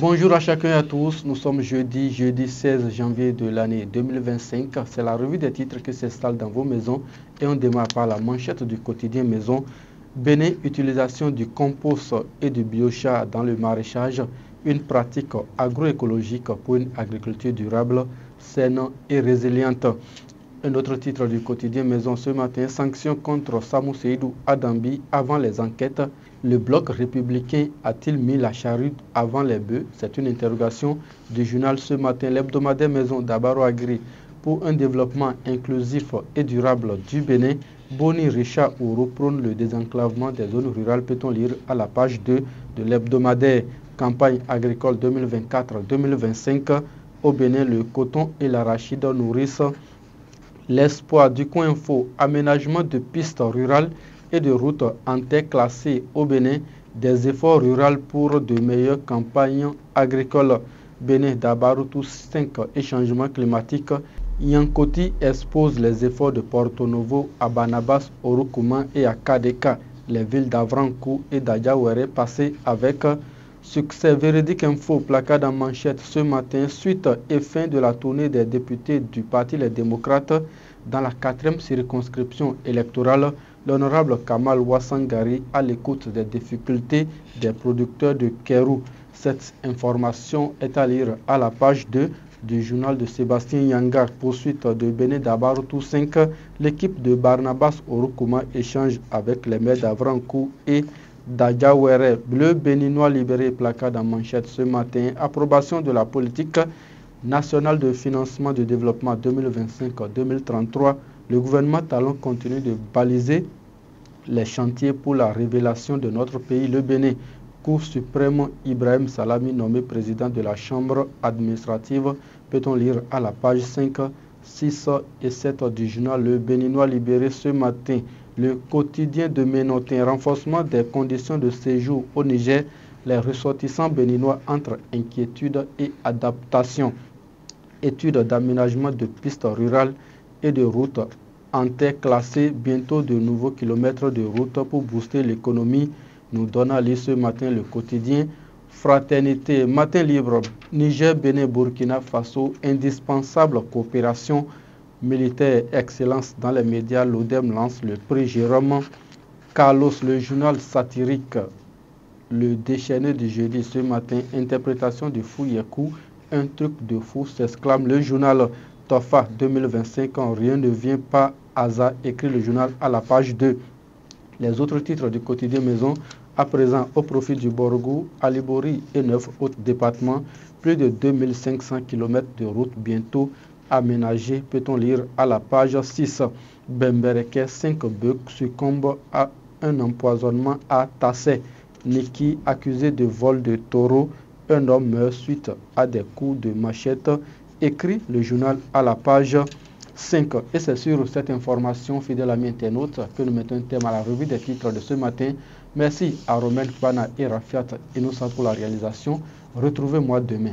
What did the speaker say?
Bonjour à chacun et à tous, nous sommes jeudi 16 janvier de l'année 2025. C'est la revue des titres qui s'installe dans vos maisons et on démarre par la manchette du quotidien Maison. Bénin, utilisation du compost et du biochar dans le maraîchage, une pratique agroécologique pour une agriculture durable, saine et résiliente. Un autre titre du quotidien Maison ce matin, sanctions contre Samou Seydou Adambi avant les enquêtes. Le bloc républicain a-t-il mis la charrue avant les bœufs? C'est une interrogation du journal ce matin. L'hebdomadaire Maison d'Abaro Agri pour un développement inclusif et durable du Bénin. Boni Richard Ouro prône le désenclavement des zones rurales, peut-on lire à la page 2 de l'hebdomadaire. Campagne agricole 2024-2025. Au Bénin, le coton et l'arachide nourrissent l'espoir du coin info, aménagement de pistes rurales et de routes en terre classées au Bénin, des efforts ruraux pour de meilleures campagnes agricoles. Bénin d'Abarou tous 5 et changement climatique. Yankoti expose les efforts de Porto Novo à Banabas, Orokouma et à Kadeka. Les villes d'Avrankou et d'Adjawere passées avec succès. Véridique info, placard en manchette ce matin, suite et fin de la tournée des députés du Parti Les Démocrates dans la 4e circonscription électorale. L'honorable Kamal Wassangari à l'écoute des difficultés des producteurs de Kérou. Cette information est à lire à la page 2 du journal de Sébastien Yangar. Poursuite de Bénin d'Abarou tous 5, l'équipe de Barnabas Orokouma échange avec les maires d'Avrankou et d'Adjawere. Bleu béninois libéré, placard en manchette ce matin. Approbation de la politique nationale de financement de développement 2025-2033. Le gouvernement Talon continue de baliser les chantiers pour la révélation de notre pays, le Bénin. Cour suprême, Ibrahim Salami nommé président de la Chambre administrative, peut-on lire à la page 5, 6 et 7 du journal Le Béninois libéré ce matin. Le quotidien de Ménotin, renforcement des conditions de séjour au Niger, les ressortissants béninois entre inquiétude et adaptation. Études d'aménagement de pistes rurales et de routes en terre classée, bientôt de nouveaux kilomètres de route pour booster l'économie, nous donne à lire ce matin le quotidien Fraternité. Matin libre, Niger, Bénin, Burkina Faso, indispensable coopération militaire, excellence dans les médias. L'ODEM lance le prix Jérôme Carlos. Le journal satirique Le Déchaîné du jeudi ce matin, interprétation du Fouyekou, un truc de fou, s'exclame le journal Tofa 2025, rien ne vient pas hasard, écrit le journal à la page 2. Les autres titres du quotidien Maison, à présent au profit du Borgou, Alibori et 9 autres départements, plus de 2500 km de route bientôt aménagées, peut-on lire à la page 6. Bembereke, 5 bœufs succombent à un empoisonnement à Tassé. Niki, accusé de vol de taureau, un homme meurt suite à des coups de machette, écrit le journal à la page 5. Et c'est sur cette information, fidèle ami internaute, que nous mettons un terme à la revue des titres de ce matin. Merci à Romain Kbana et Rafiat Inoussa pour la réalisation. Retrouvez-moi demain.